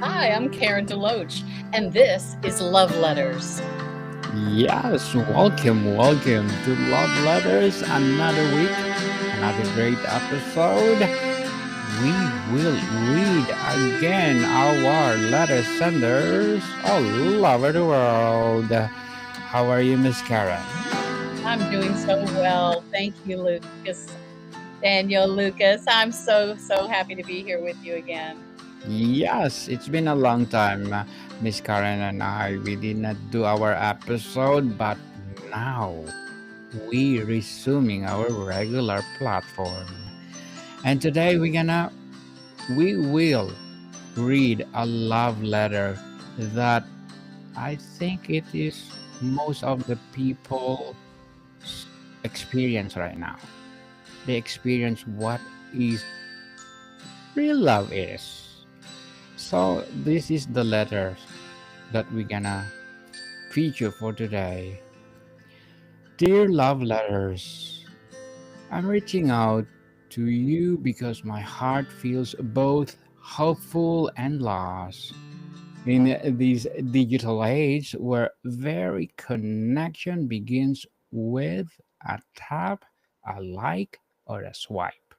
Hi, I'm Karen DeLoach, and this is Love Letters. Yes, welcome to Love Letters. Another week, another great episode. We will read again our letter senders all over the world. How are you, Miss Karen? I'm doing so well. Thank you, Lucas. Daniel, Lucas. I'm so happy to be here with you again. Yes, it's been a long time, Miss Karen and I. We did not do our episode, but now we resuming our regular platform. And today we will read a love letter that I think it is most of the people experience right now. They experience what is real love is. So this is the letters that we're gonna feature for today. Dear love letters, I'm reaching out to you because my heart feels both hopeful and lost. In this digital age where very connection begins with a tap, a like, or a swipe.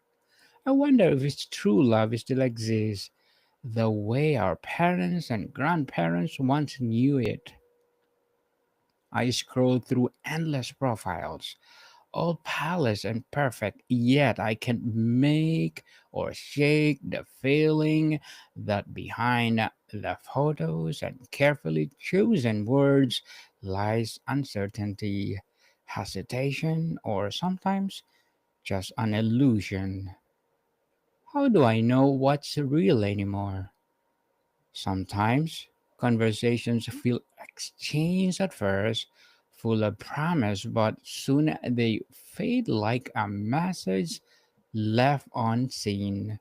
I wonder if its true love still exists the way our parents and grandparents once knew it. I scroll through endless profiles, all polished and perfect, yet I can't make or shake the feeling that behind the photos and carefully chosen words lies uncertainty, hesitation, or sometimes just an illusion. How do I know what's real anymore? Sometimes conversations feel exchanged at first, full of promise, but soon they fade like a message left unseen.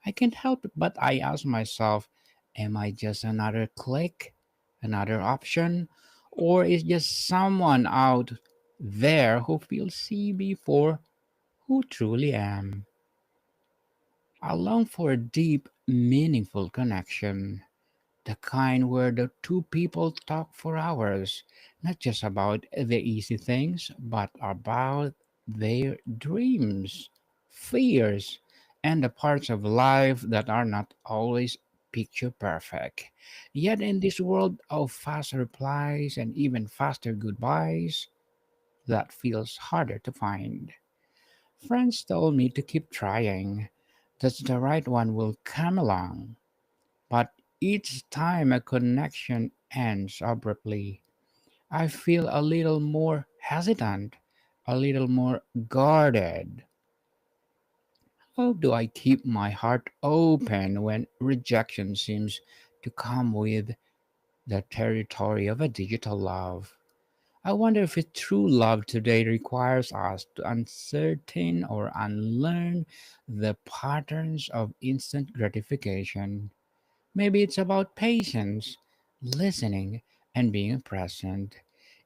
I can't help it but I ask myself, am I just another click, another option, or is just someone out there who feels see before who truly am? I long for a deep, meaningful connection. The kind where the two people talk for hours, not just about the easy things, but about their dreams, fears, and the parts of life that are not always picture perfect. Yet, in this world of fast replies and even faster goodbyes, that feels harder to find. Friends told me to keep trying, that the right one will come along. But each time a connection ends abruptly, I feel a little more hesitant, a little more guarded. How do I keep my heart open when rejection seems to come with the territory of a digital love? I wonder if a true love today requires us to uncertain or unlearn the patterns of instant gratification. Maybe it's about patience, listening, and being present,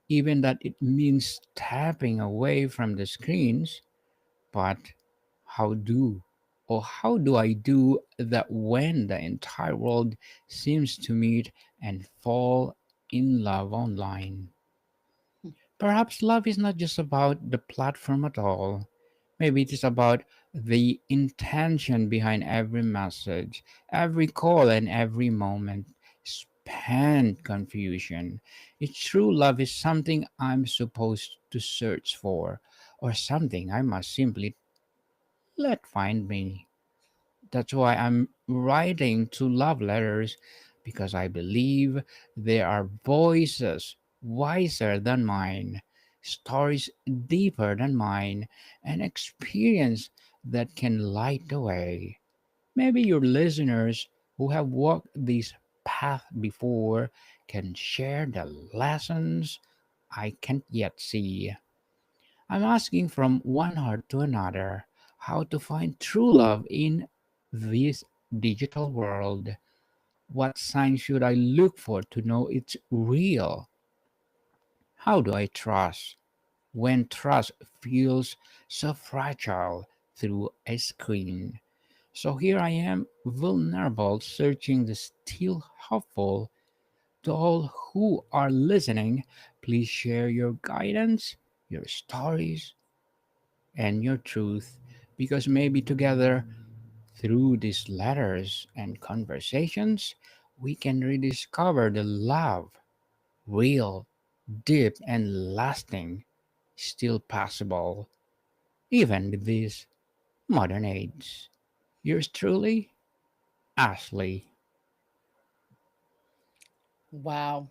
even that it means stepping away from the screens. But how do how do I do that when the entire world seems to meet and fall in love online? Perhaps love is not just about the platform at all. Maybe it is about the intention behind every message, every call, and every moment spent confusion. If true love is something I'm supposed to search for, or something I must simply let find me. That's why I'm writing two love letters because I believe there are voices wiser than mine, stories deeper than mine, and experience that can light the way. Maybe your listeners who have walked this path before can share the lessons I can't yet see. I'm asking from one heart to another how to find true love in this digital world. What signs should I look for to know it's real? How do I trust when trust feels so fragile through a screen? So here I am, vulnerable, searching the still hopeful. To all who are listening, please share your guidance, your stories, and your truth, because maybe together, through these letters and conversations, we can rediscover the love, real, deep, and lasting, still possible, even with this modern age. Yours truly, Ashley. Wow.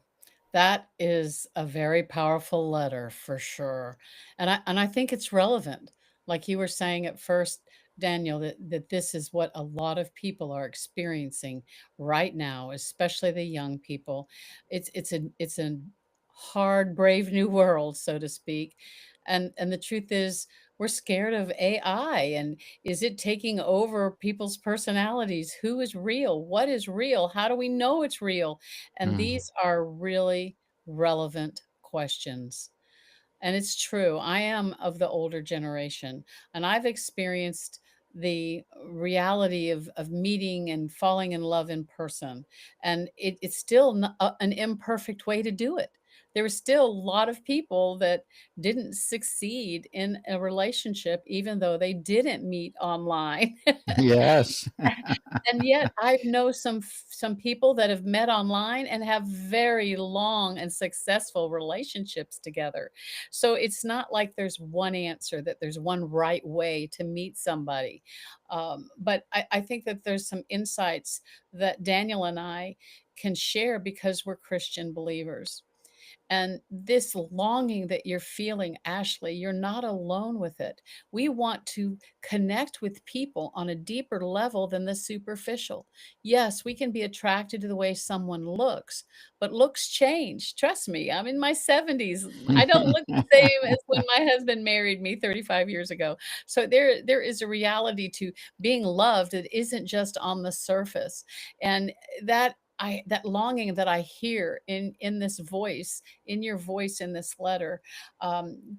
That is a very powerful letter for sure. And I think it's relevant. Like you were saying at first, Daniel, that this is what a lot of people are experiencing right now, especially the young people. It's a hard, brave new world, so to speak. And the truth is we're scared of AI, and is it taking over people's personalities? Who is real? What is real? How do we know it's real? And Mm. these are really relevant questions. And it's true. I am of the older generation, and I've experienced the reality of meeting and falling in love in person. And it's still an imperfect way to do it. There are still a lot of people that didn't succeed in a relationship, even though they didn't meet online. Yes. And yet I know some people that have met online and have very long and successful relationships together. So it's not like there's one answer, that there's one right way to meet somebody. But I think that there's some insights that Daniel and I can share because we're Christian believers. And this longing that you're feeling, Ashley, you're not alone with it. We want to connect with people on a deeper level than the superficial. Yes, we can be attracted to the way someone looks, but looks change. Trust me, I'm in my 70s. I don't look the same as when my husband married me 35 years ago. So there is a reality to being loved that isn't just on the surface. And that longing that I hear in this voice, in your voice in this letter,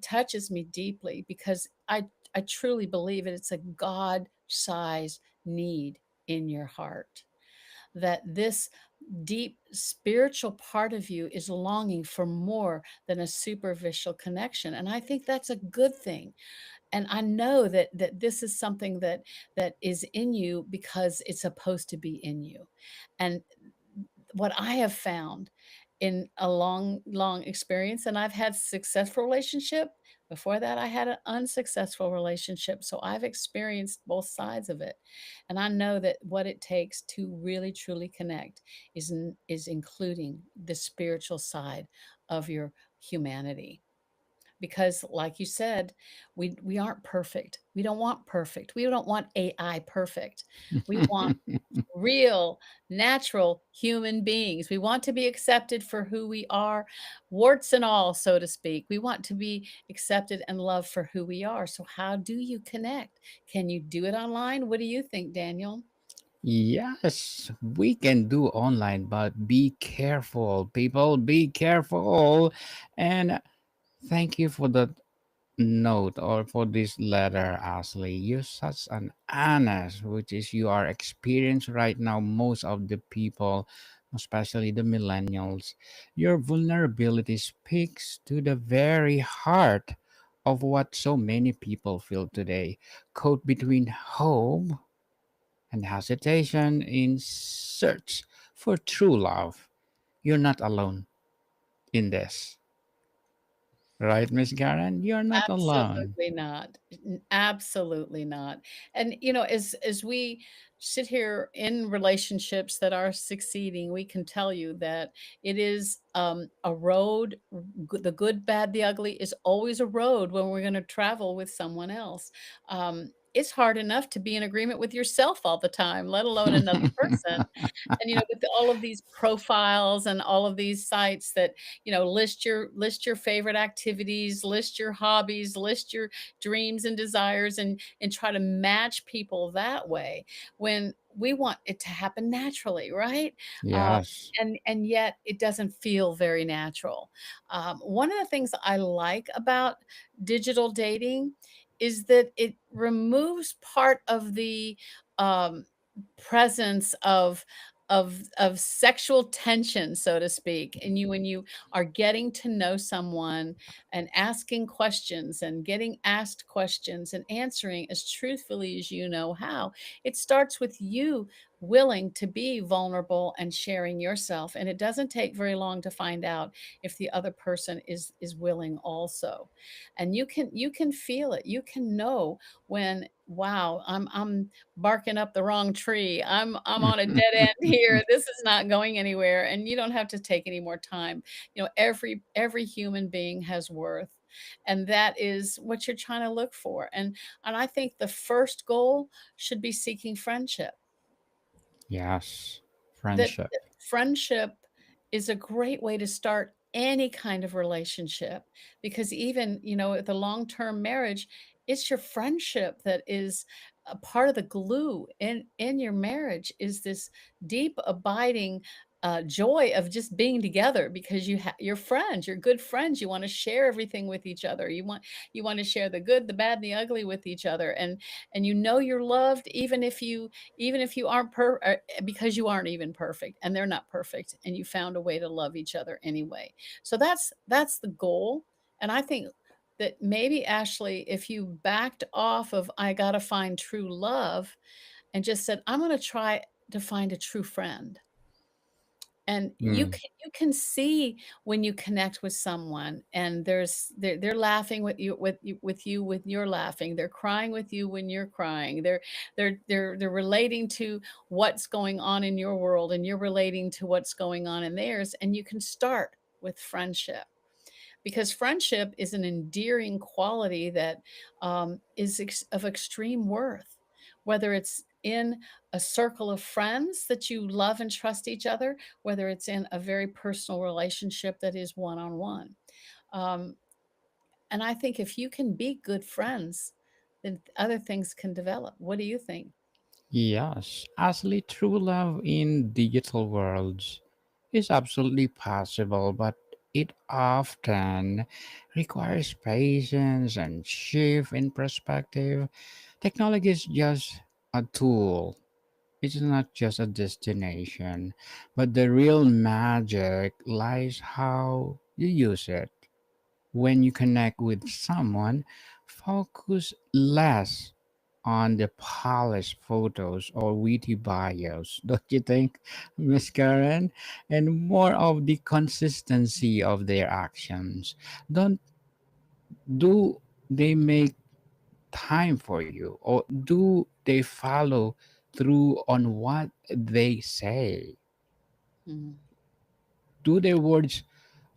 touches me deeply because I truly believe it. It's a God size need in your heart. That this deep spiritual part of you is longing for more than a superficial connection. And I think that's a good thing. And I know that this is something that is in you because it's supposed to be in you. And what I have found in a long, long experience, and I've had successful relationship. Before that, I had an unsuccessful relationship. So I've experienced both sides of it. And I know that what it takes to really truly connect is including the spiritual side of your humanity. Because like you said, we aren't perfect. We don't want perfect. We don't want AI perfect. We want real, natural human beings. We want to be accepted for who we are, warts and all, so to speak. We want to be accepted and loved for who we are. So, how do you connect? Can you do it online? What do you think, Daniel? Yes, we can do online, but be careful, people. Be careful. And thank you for the note or for this letter, Ashley. You're such an honest, which is you are experienced right now. Most of the people, especially the millennials, your vulnerability speaks to the very heart of what so many people feel today. Caught between hope and hesitation in search for true love. You're not alone in this, right, Miss Karen? You're not alone. Absolutely not. Absolutely not. And as we sit here in relationships that are succeeding, we can tell you that it is a road. The good, bad, the ugly is always a road when we're going to travel with someone else. It's hard enough to be in agreement with yourself all the time, let alone another person. And with all of these profiles and all of these sites that list your favorite activities, list your hobbies, list your dreams and desires, and try to match people that way, when we want it to happen naturally, right? um, Yes. and yet it doesn't feel very natural. One of the things I like about digital dating is that it removes part of the um, presence of sexual tension, so to speak, and you when you are getting to know someone and asking questions and getting asked questions and answering as truthfully as you know how, it starts with you willing to be vulnerable and sharing yourself, and it doesn't take very long to find out if the other person is willing also. And you can feel it. You can know when, wow, I'm barking up the wrong tree. I'm on a dead end here. This is not going anywhere, and you don't have to take any more time. Every human being has worth, and that is what you're trying to look for. And I think the first goal should be seeking friendship. Yes, That friendship. friendship is a great way to start any kind of relationship, because even, with a long-term marriage, it's your friendship that is a part of the glue in your marriage, is this deep, abiding, joy of just being together, because you're friends, you're good friends, you wanna share everything with each other, you wanna share the good, the bad, and the ugly with each other, and you know you're loved even if you aren't because you aren't even perfect and they're not perfect, and you found a way to love each other anyway. So that's the goal. And I think that maybe, Ashley, if you backed off of I got to find true love and just said I'm going to try to find a true friend, and you Mm. can you can see when you connect with someone and they're laughing with you when you're laughing. They're crying with you when you're crying. They're relating to what's going on in your world, and you're relating to what's going on in theirs, and you can start with friendship, because friendship is an endearing quality that of extreme worth, whether it's in a circle of friends that you love and trust each other, whether it's in a very personal relationship that is one on one. Um, and I think if you can be good friends, then other things can develop. What do you think? Yes, actually, true love in digital worlds is absolutely possible, but it often requires patience and shift in perspective. Technology is just a tool. It's not just a destination, but the real magic lies how you use it. When you connect with someone, focus less on the polished photos or witty bios, don't you think, Miss Karen? And more of the consistency of their actions. Don't do they make time for you, or do they follow through on what they say? Mhm. Do their words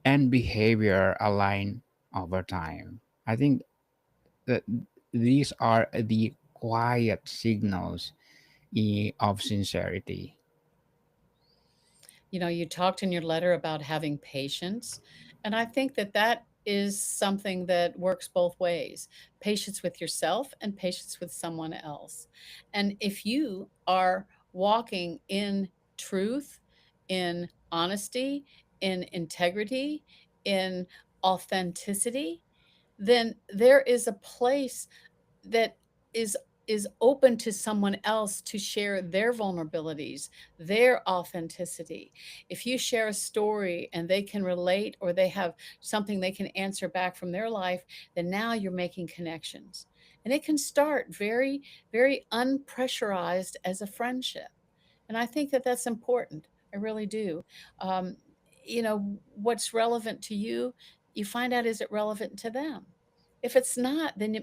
and behavior align over time? I think that these are the quiet signals of sincerity. You talked in your letter about having patience, and I think that that is something that works both ways: patience with yourself and patience with someone else. And if you are walking in truth, in honesty, in integrity, in authenticity, then there is a place that is is open to someone else to share their vulnerabilities, their authenticity. If you share a story and they can relate, or they have something they can answer back from their life, then now you're making connections. And it can start very, very unpressurized as a friendship. And I think that that's important. I really do. Um, what's relevant to you, you find out, is it relevant to them? If it's not, then you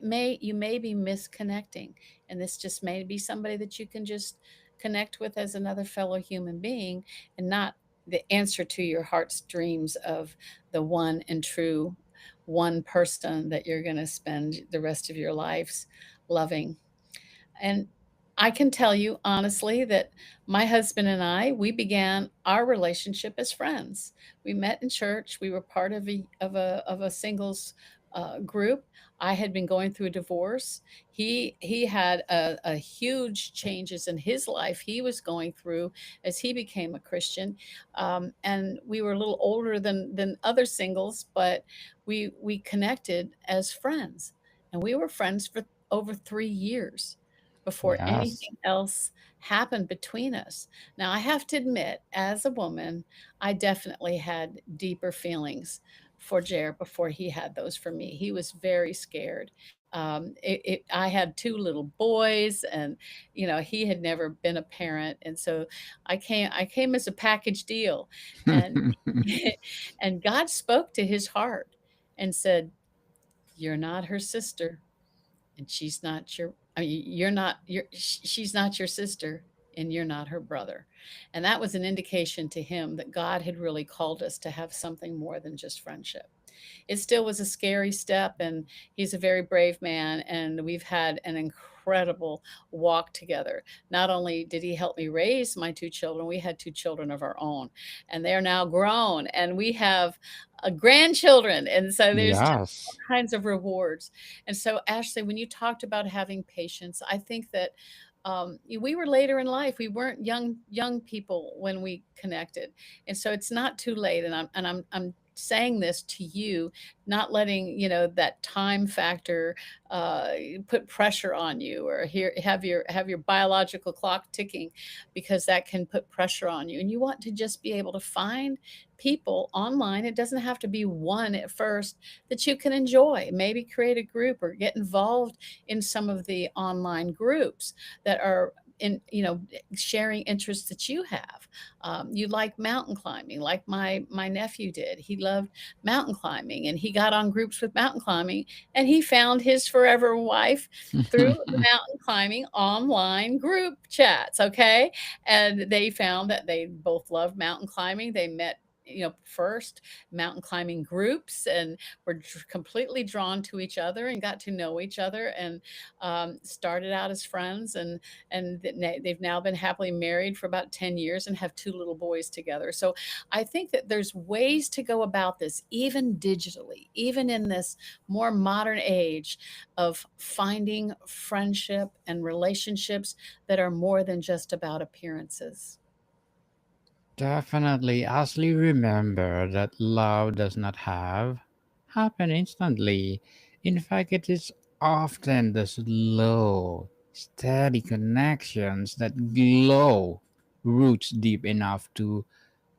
may be misconnecting, and this just may be somebody that you can just connect with as another fellow human being, and not the answer to your heart's dreams of the one and true one person that you're going to spend the rest of your lives loving. And I can tell you honestly that my husband and I, we began our relationship as friends. We met in church. We were part of a singles group. I had been going through a divorce. He had a huge changes in his life he was going through as he became a Christian, and we were a little older than other singles, but we connected as friends, and we were friends for over 3 years. before Yes. anything else happened between us. Now, I have to admit, as a woman, I definitely had deeper feelings for Jer before he had those for me. He was very scared. I had two little boys, and he had never been a parent, and so I came as a package deal, and and God spoke to his heart and said, "You're not her sister, and she's not your I mean, you're not your she's not your sister, and you're not her brother." And that was an indication to him that God had really called us to have something more than just friendship. It still was a scary step, and he's a very brave man, and we've had an incredible walk together. Not only did he help me raise my two children, we had two children of our own, and they're now grown, and we have grandchildren, and so there's just all Yes. kinds of rewards. And so, Ashley, when you talked about having patience, I think that we were later in life. We weren't young people when we connected, and so it's not too late. And I'm saying this to you, not letting that time factor uh, put pressure on you, or here have your biological clock ticking, because that can put pressure on you. And you want to just be able to find people online. It doesn't have to be one at first, that you can enjoy. Maybe create a group or get involved in some of the online groups that are in sharing interests that you have. You like mountain climbing, like my nephew did. He loved mountain climbing, and he got on groups with mountain climbing, and he found his forever wife through the mountain climbing online group chats. Okay, and they found that they both loved mountain climbing. They met first mountain climbing groups, and were completely drawn to each other and got to know each other, and started out as friends, and they've now been happily married for about 10 years and have two little boys together. So I think that there's ways to go about this, even digitally, even in this more modern age, of finding friendship and relationships that are more than just about appearances. Definitely. Ashley, remember that love does not have happen instantly. In fact, it is often the slow, steady connections that glow roots deep enough to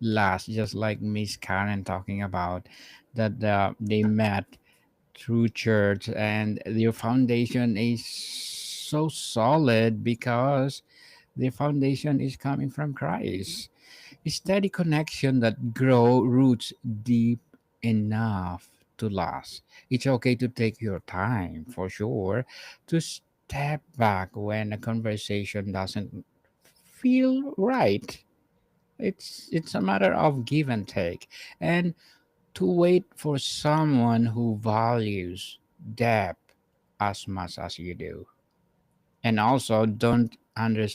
last, just like Miss Karen talking about that they met through church and their foundation is so solid because the foundation is coming from Christ. A steady connection that grow roots deep enough to last. It's okay to take your time, for sure, to step back when a conversation doesn't feel right. It's a matter of give and take, and to wait for someone who values depth as much as you do. And also, don't under,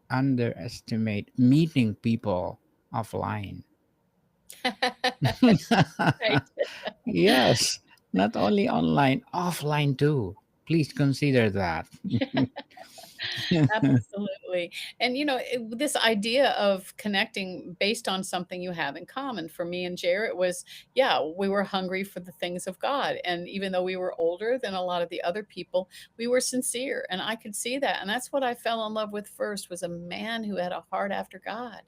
underestimate meeting people offline. Right. Yes, not only online, offline too. Please consider that. Absolutely. And this idea of connecting based on something you have in common, for me and Jarrett, was, yeah, we were hungry for the things of God. And even though we were older than a lot of the other people, we were sincere. And I could see that. And that's what I fell in love with first, was a man who had a heart after God.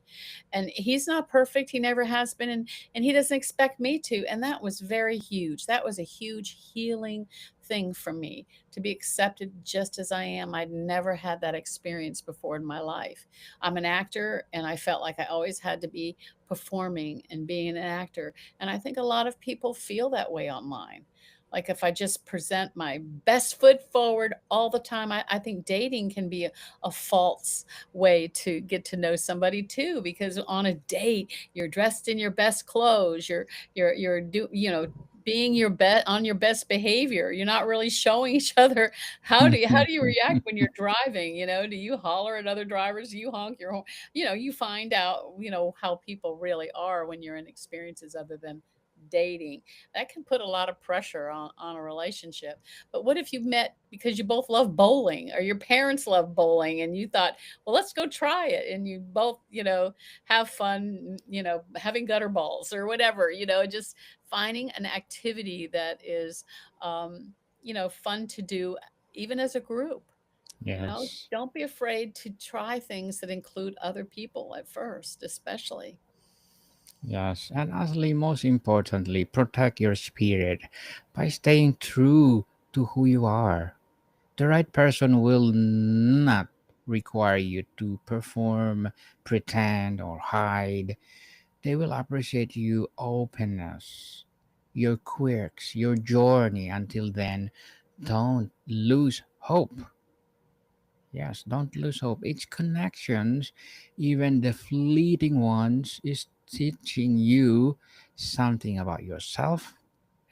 And he's not perfect. He never has been. And he doesn't expect me to. And that was very huge. That was a huge healing thing for me, to be accepted just as I am. I'd never had that experience before in my life. I'm an actor, and I felt like I always had to be performing and being an actor. And I think a lot of people feel that way online. Like, if I just present my best foot forward all the time, I think dating can be a false way to get to know somebody too, because on a date, you're dressed in your best clothes, you're being your bet on your best behavior. You're not really showing each other. How do you react when you're driving? Do you holler at other drivers? Do you honk your horn? You find out, how people really are when you're in experiences other than dating. That can put a lot of pressure on a relationship. But what if you met because you both love bowling, or your parents love bowling, and you thought, well, let's go try it, and you both, have fun, having gutter balls or whatever, just finding an activity that is, fun to do, even as a group. Yes. Don't be afraid to try things that include other people at first, especially. Yes. And lastly, most importantly, protect your spirit by staying true to who you are. The right person will not require you to perform, pretend, or hide. They will appreciate your openness, your quirks, your journey. Until then, don't lose hope. Yes, don't lose hope. Each connections, even the fleeting ones, is teaching you something about yourself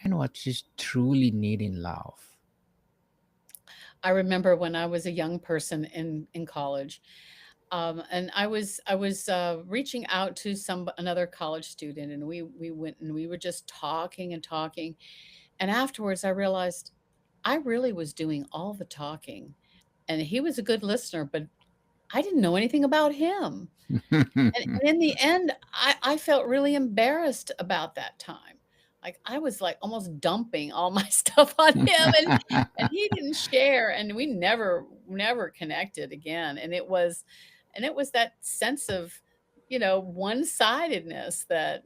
and what is truly need in love. I remember when I was a young person in college, and I was reaching out to some another college student, and we went and we were just talking and talking, and afterwards I realized I really was doing all the talking, and he was a good listener, but I didn't know anything about him. And in the end, I felt really embarrassed about that time. Like, I was, like, almost dumping all my stuff on him, and he didn't share, and we never connected again, and it was that sense of, one-sidedness that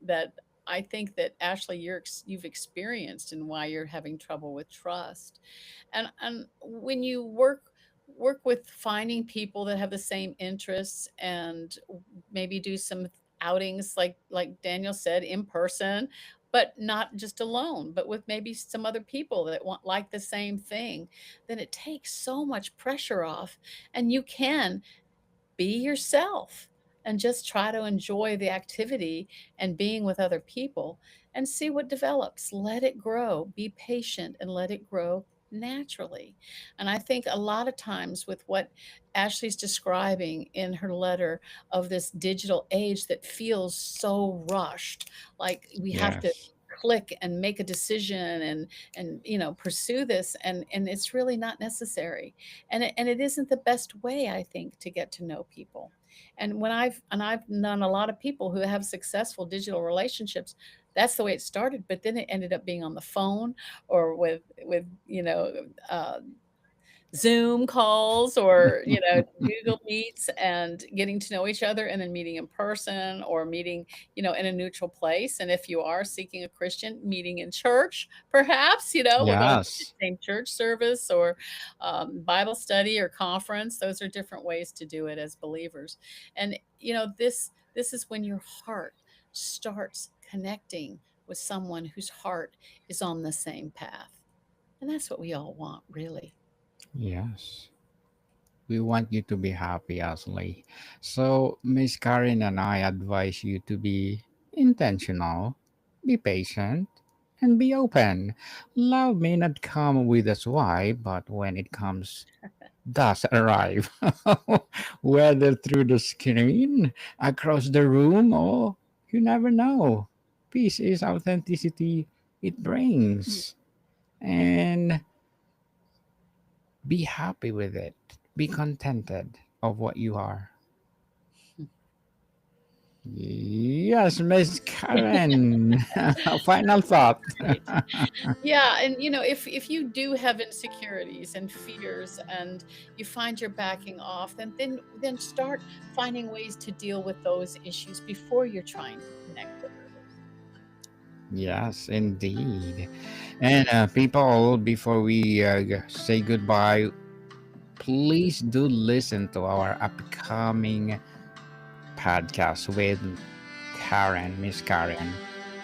I think that, Ashley, you've experienced and why you're having trouble with trust. And when you work with finding people that have the same interests and maybe do some outings like Daniel said in person, but not just alone, but with maybe some other people that want like the same thing, then it takes so much pressure off, and you can be yourself and just try to enjoy the activity and being with other people and see what develops. Let it grow. Be patient and let it grow naturally. And I think a lot of times with what Ashley's describing in her letter of this digital age that feels so rushed, like we have to Yes. click and make a decision and pursue this, and it's really not necessary, and it isn't the best way, I think, to get to know people. And I've known a lot of people who have successful digital relationships. That's the way it started, but then it ended up being on the phone or with Zoom calls or, Google Meets and getting to know each other and then meeting in person or meeting, in a neutral place. And if you are seeking a Christian, meeting in church, perhaps, we're going to the Yes. same church service or Bible study or conference. Those are different ways to do it as believers. And, this is when your heart starts connecting with someone whose heart is on the same path. And that's what we all want, really. Yes. We want you to be happy, Ashley. So, Miss Karen and I advise you to be intentional, be patient, and be open. Love may not come with us why, but when it comes, does arrive. Whether through the screen, across the room, or you never know. Peace is authenticity it brings. And be happy with it. Be contented of what you are. Yes, Miss Karen. Final thought. Right. Yeah, and if you do have insecurities and fears and you find you're backing off, then start finding ways to deal with those issues before you're trying to connect with others. Yes, indeed. And people, before we say goodbye, please do listen to our upcoming podcast with Karen, Miss Karen.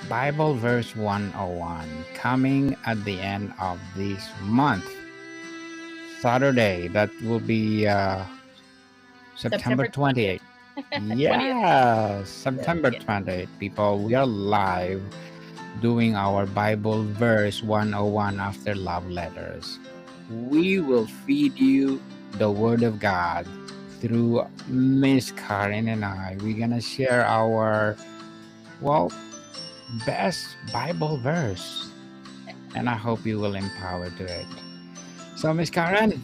Bible Verse 101 coming at the end of this month. Saturday, that will be September September 20th. 28th. 20th. Yes, Yes, September yes. 28th, people. We are live doing our Bible Verse 101 after love letters. We will feed you the Word of God through Miss Karen and I. We're going to share our, well, best Bible verse. And I hope you will empower to it. So, Miss Karen,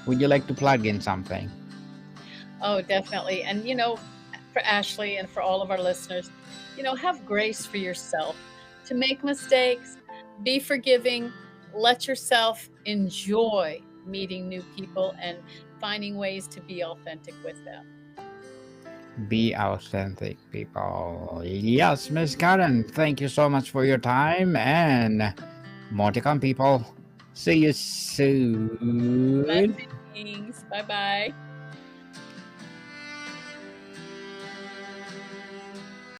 would you like to plug in something? Oh, definitely. And, for Ashley and for all of our listeners, have grace for yourself to make mistakes, be forgiving, let yourself enjoy meeting new people and finding ways to be authentic with them. Be authentic, people. Yes, Miss Karen, thank you so much for your time and more to come, people. See you soon. Blessings. Bye bye.